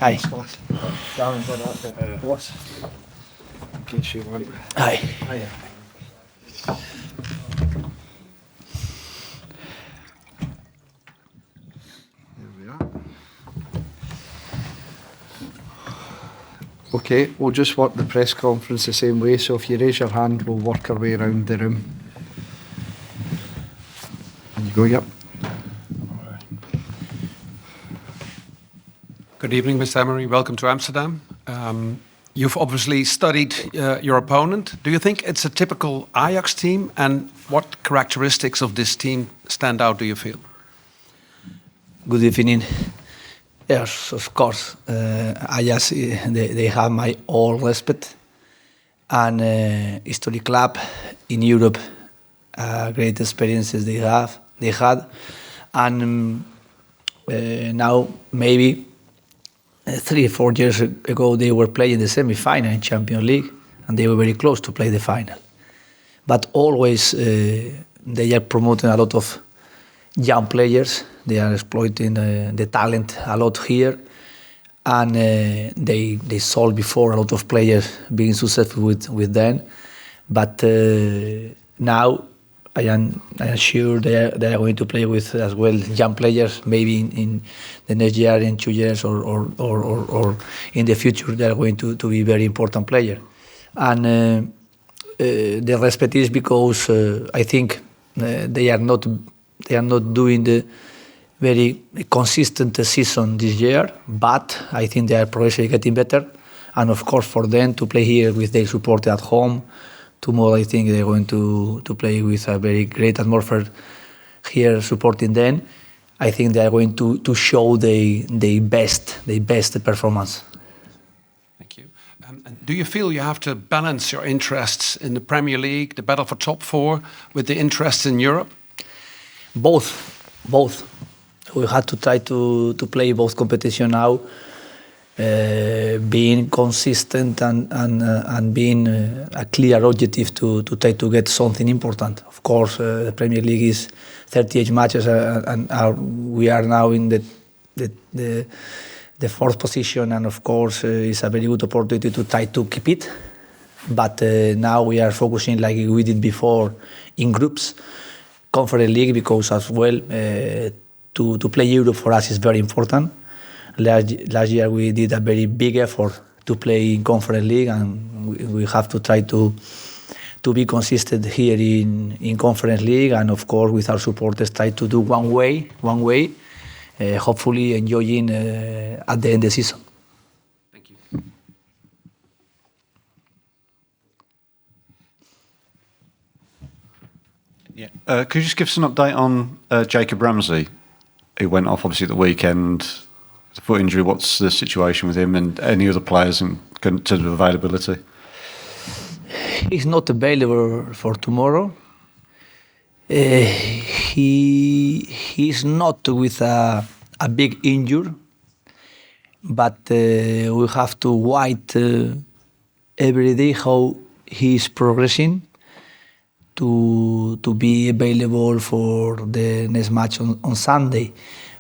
Hi. Darren got that bit. What? In case you want. Hi. Hiya. There we are. Okay, we'll just work the press conference the same way, so if you raise your hand, we'll work our way around the room. And you go, yep. Good evening, Mr. Emery. Welcome to Amsterdam. You've obviously studied your opponent. Do you think it's a typical Ajax team? And what characteristics of this team stand out, do you feel? Good evening. Yes, of course. Ajax, they have my all respect. And historic club in Europe, great experiences they had. And now maybe 3 or 4 years ago they were playing the semi-final in Champions League, and they were very close to play the final. But always they are promoting a lot of young players. They are exploiting the talent a lot here, and they sold before a lot of players being successful with them. But now I am sure they are going to play with as well young players. Maybe in the next year, in 2 years, or in the future, they are going to be very important players. And the respect is because I think they are not doing the very consistent season this year, but I think they are progressively getting better. And of course, for them to play here with their support at home, tomorrow I think they're going to play with a very great atmosphere here supporting them. I think they are going to show the best performance. Thank you. And do you feel you have to balance your interests in the Premier League, the battle for top 4, with the interests in Europe? Both. We had to try to play both competition now, being consistent and being a clear objective to try to get something important. Of course, the Premier League is 38 matches, and we are now in the 4th position, and of course it's a very good opportunity to try to keep it. But now we are focusing like we did before in groups, Conference League, because as well to play Europe for us is very important. Last year we did a very big effort to play in Conference League, and we have to try to be consistent here in Conference League, and of course with our supporters try to do one way, hopefully enjoying at the end of the season. Thank you. Yeah. Could you just give us an update on Jacob Ramsey, who went off obviously at the weekend? The foot injury, what's the situation with him and any other players in terms of availability? He's not available for tomorrow. He's not with a big injury, but we have to wait every day how he's progressing to be available for the next match on Sunday.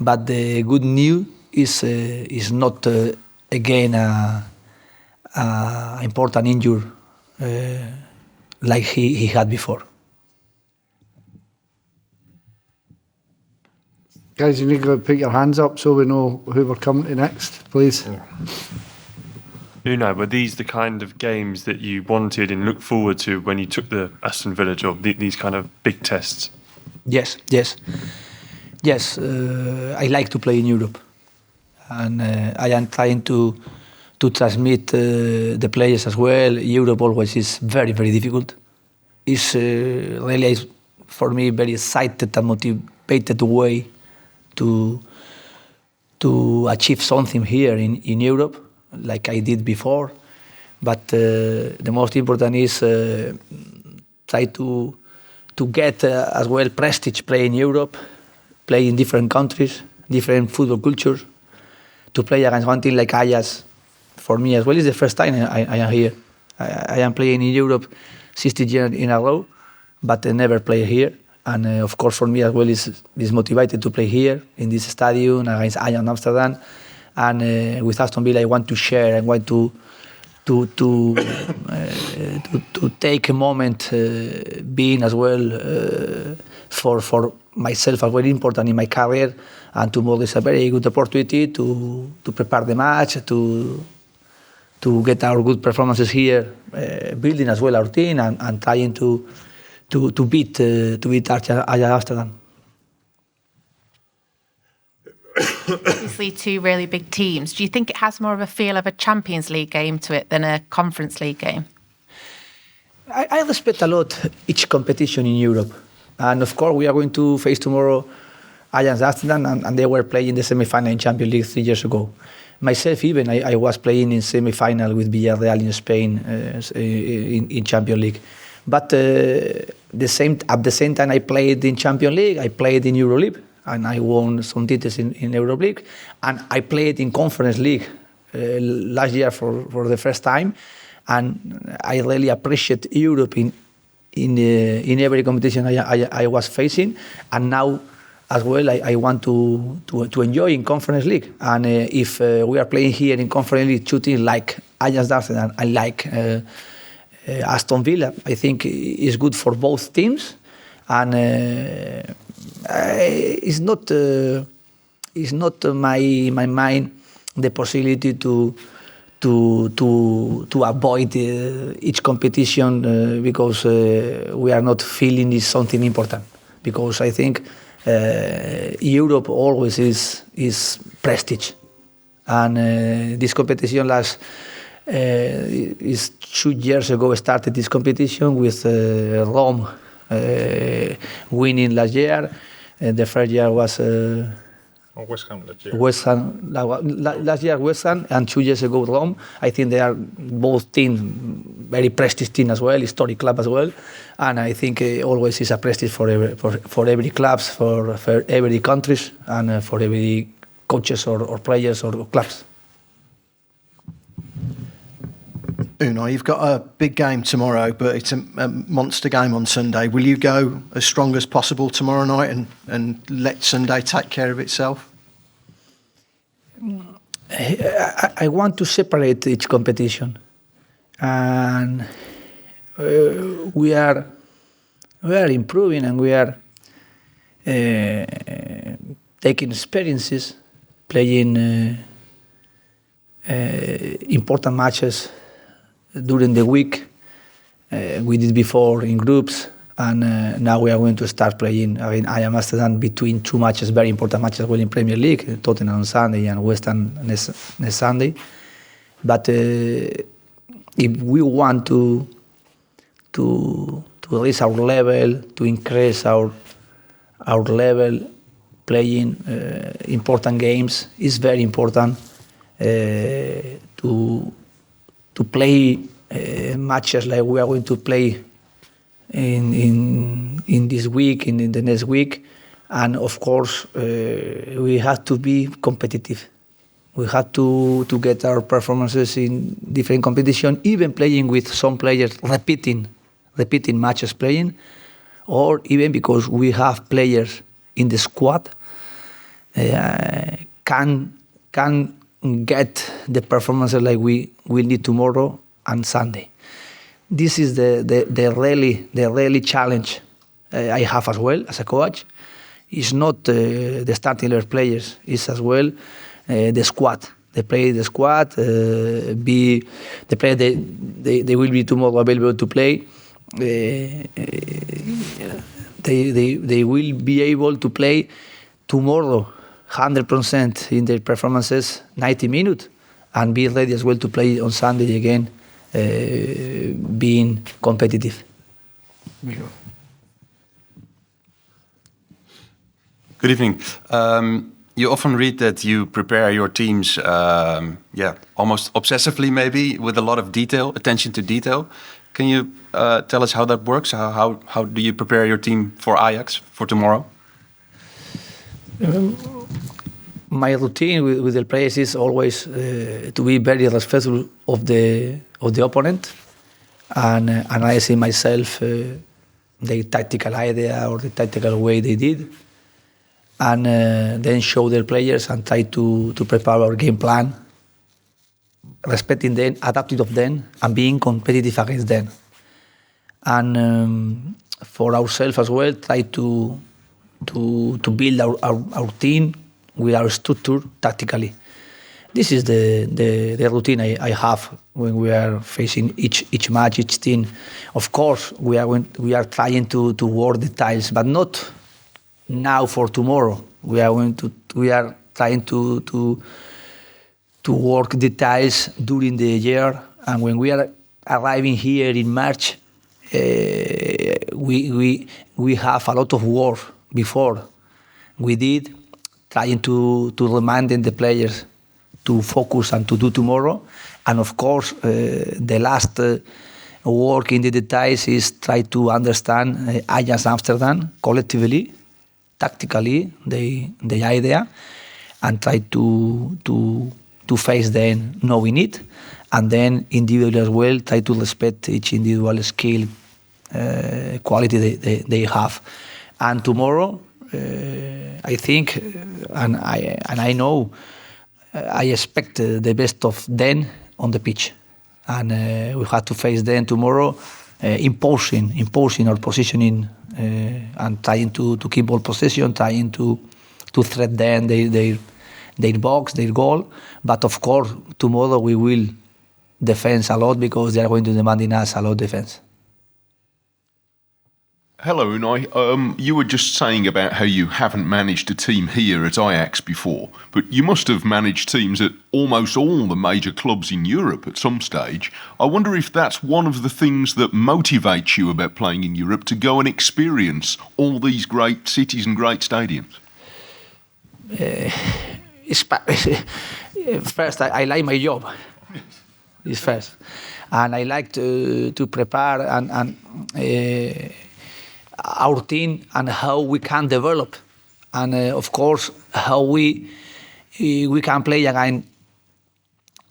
But the good news is not again a important injury like he had before. Guys, you need to put your hands up so we know who we're coming to next, please. Unai, were these the kind of games that you wanted and looked forward to when you took the Aston Villa job, these kind of big tests? Yes. I like to play in Europe, and I am trying to transmit the players as well. Europe always is very, very difficult. It's really, for me, very excited and motivated way to achieve something here in Europe, like I did before. But the most important is try to get as well prestige, play in Europe, play in different countries, different football cultures. To play against one team like Ajax, for me as well, is the first time I am here. I am playing in Europe 60 years in a row, but I never play here. And of course, for me as well, is motivated to play here in this stadium against Ajax Amsterdam. and with Aston Villa, I want to share. I want to take a moment, being as well for myself as very important in my career, and tomorrow is a very good opportunity to prepare the match, to get our good performances here, building as well our team and trying to beat Ajax Amsterdam. Obviously, two really big teams. Do you think it has more of a feel of a Champions League game to it than a Conference League game? I respect a lot each competition in Europe. And of course, we are going to face tomorrow Ajax Amsterdam, and they were playing the semi-final in Champions League 3 years ago. Myself, even, I was playing in semi-final with Villarreal in Spain in Champions League. But at the same time I played in Champions League, I played in Euro League, and I won some titles in Euro League. And I played in Conference League last year for the first time. And I really appreciate Europe in every competition I was facing. And now, as well, I want to enjoy in Conference League. And if we are playing here in Conference League, two teams like Ajax Amsterdam and like Aston Villa, I think is good for both teams. And it's not my mind the possibility to avoid each competition because we are not feeling is something important. Because I think Europe always is prestige, and this competition is 2 years ago started this competition with Rome winning last year. The first year was West Ham last year. Last year West Ham, and 2 years ago Rome. I think they are both teams, very prestige team as well, historic club as well, and I think always is a prestige for every clubs, for every countries, and for every coaches or players or clubs. Unai, you've got a big game tomorrow, but it's a monster game on Sunday. Will you go as strong as possible tomorrow night and let Sunday take care of itself? I want to separate each competition, and we are improving, and we are taking experiences, playing important matches during the week. We did before in groups, and now we are going to start playing again Ajax Amsterdam between 2 matches, very important matches as well in Premier League, Tottenham on Sunday and West Ham next Sunday. But if we want to raise our level, to increase our level, playing important games is very important to play matches like we are going to play in this week, in the next week. And of course, we have to be competitive. We have to get our performances in different competition, even playing with some players repeating matches playing, or even because we have players in the squad can get the performances like we will need tomorrow and Sunday. This is the really challenge I have as well as a coach. It's not the starting 11 players. It's as well the squad. They play the squad. They will be tomorrow available to play. They will be able to play tomorrow 100% in their performances, 90 minutes, and be ready as well to play on Sunday again, being competitive. Good evening. You often read that you prepare your teams, almost obsessively, maybe, with a lot of detail, attention to detail. Can you tell us how that works? How do you prepare your team for Ajax for tomorrow? My routine with the players is always to be very respectful of the opponent and analyzing myself the tactical idea or the tactical way they did, and then show their players and try to prepare our game plan, respecting them, adapting of them, and being competitive against them. And for ourselves as well, try to build our team with our structure tactically. This is the routine I have when we are facing each match, each team. Of course, we are trying to work details, but not now for tomorrow. We are trying to work details during the year, and when we are arriving here in March, we have a lot of work before we did, trying to remind the players to focus and to do tomorrow. And of course, the last work in the details is try to understand Ajax Amsterdam collectively, tactically, the idea, and try to face them knowing it, and then individually as well, try to respect each individual skill, quality they have. And tomorrow, I think, and I know, I expect the best of them on the pitch, and we have to face them tomorrow, imposing our positioning, and trying to keep ball possession, trying to threat them their box, their goal. But of course, tomorrow we will defend a lot because they are going to demand in us a lot of defense. Hello, Unai. You were just saying about how you haven't managed a team here at Ajax before, but you must have managed teams at almost all the major clubs in Europe at some stage. I wonder if that's one of the things that motivates you about playing in Europe, to go and experience all these great cities and great stadiums. First, I like my job. It's first. And I like to prepare and our team and how we can develop, and of course how we can play against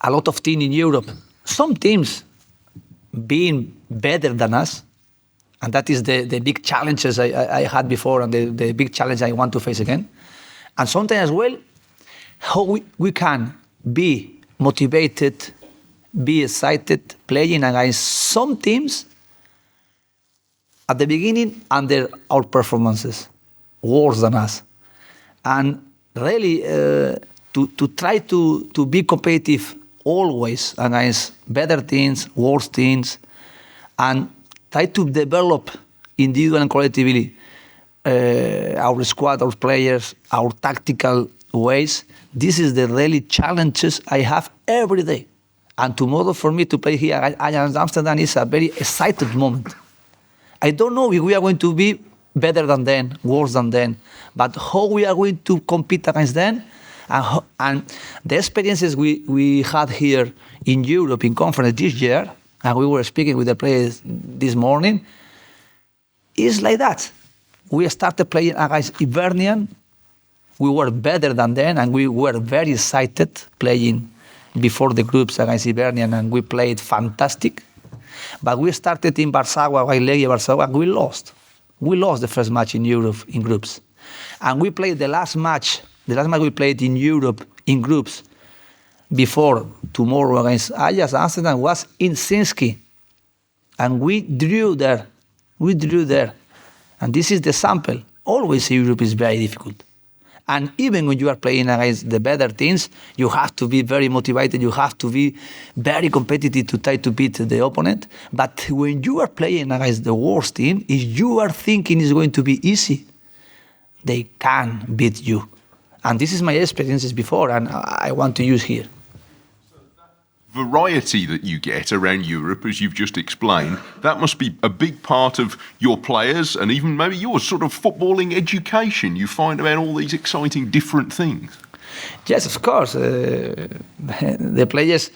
a lot of teams in Europe. Some teams being better than us, and that is the big challenges I had before, and the big challenge I want to face again. And sometimes as well, how we can be motivated, be excited playing against some teams at the beginning under our performances, worse than us. And really to try to be competitive always against better teams, worse teams, and try to develop individual and collectively our squad, our players, our tactical ways. This is the really challenges I have every day. And tomorrow for me to play here at Ajax Amsterdam is a very excited moment. I don't know if we are going to be better than them, worse than them, but how we are going to compete against them, and the experiences we had here in Europe in conference this year, and we were speaking with the players this morning, is like that. We started playing against Hibernian, we were better than them, and we were very excited playing before the groups against Hibernian, and we played fantastic. But we started in Warsaw, and we lost. We lost the first match in Europe in groups. And we played the last match we played in Europe in groups before tomorrow against Ajax Amsterdam was in Sinski. And we drew there. And this is the sample. Always Europe is very difficult. And even when you are playing against the better teams, you have to be very motivated, you have to be very competitive to try to beat the opponent. But when you are playing against the worst team, if you are thinking it's going to be easy, they can beat you. And this is my experiences before, and I want to use here. Variety that you get around Europe, as you've just explained, that must be a big part of your players and even maybe your sort of footballing education. You find about all these exciting different things. Yes, of course. The players,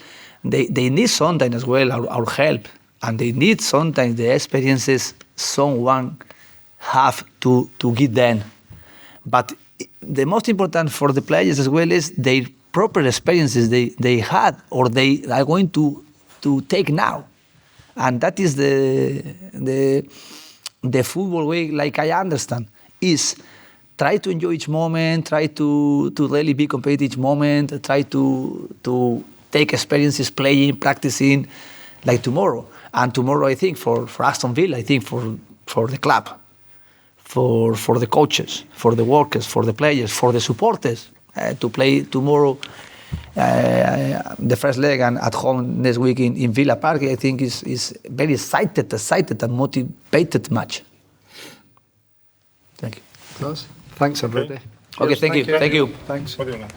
they need sometimes as well our help, and they need sometimes the experiences someone have to give them. But the most important for the players as well is their proper experiences they had or they are going to take now. And that is the football way, like I understand, is try to enjoy each moment, try to really be competitive each moment, try to take experiences playing, practicing like tomorrow. And tomorrow, I think, for Aston Villa, I think for the club, for the coaches, for the workers, for the players, for the supporters, to play tomorrow the first leg and at home next week in Villa Park, I think is very excited and motivated match. Thank you. Thanks, everybody. Okay, thank you. Thanks. What do you know?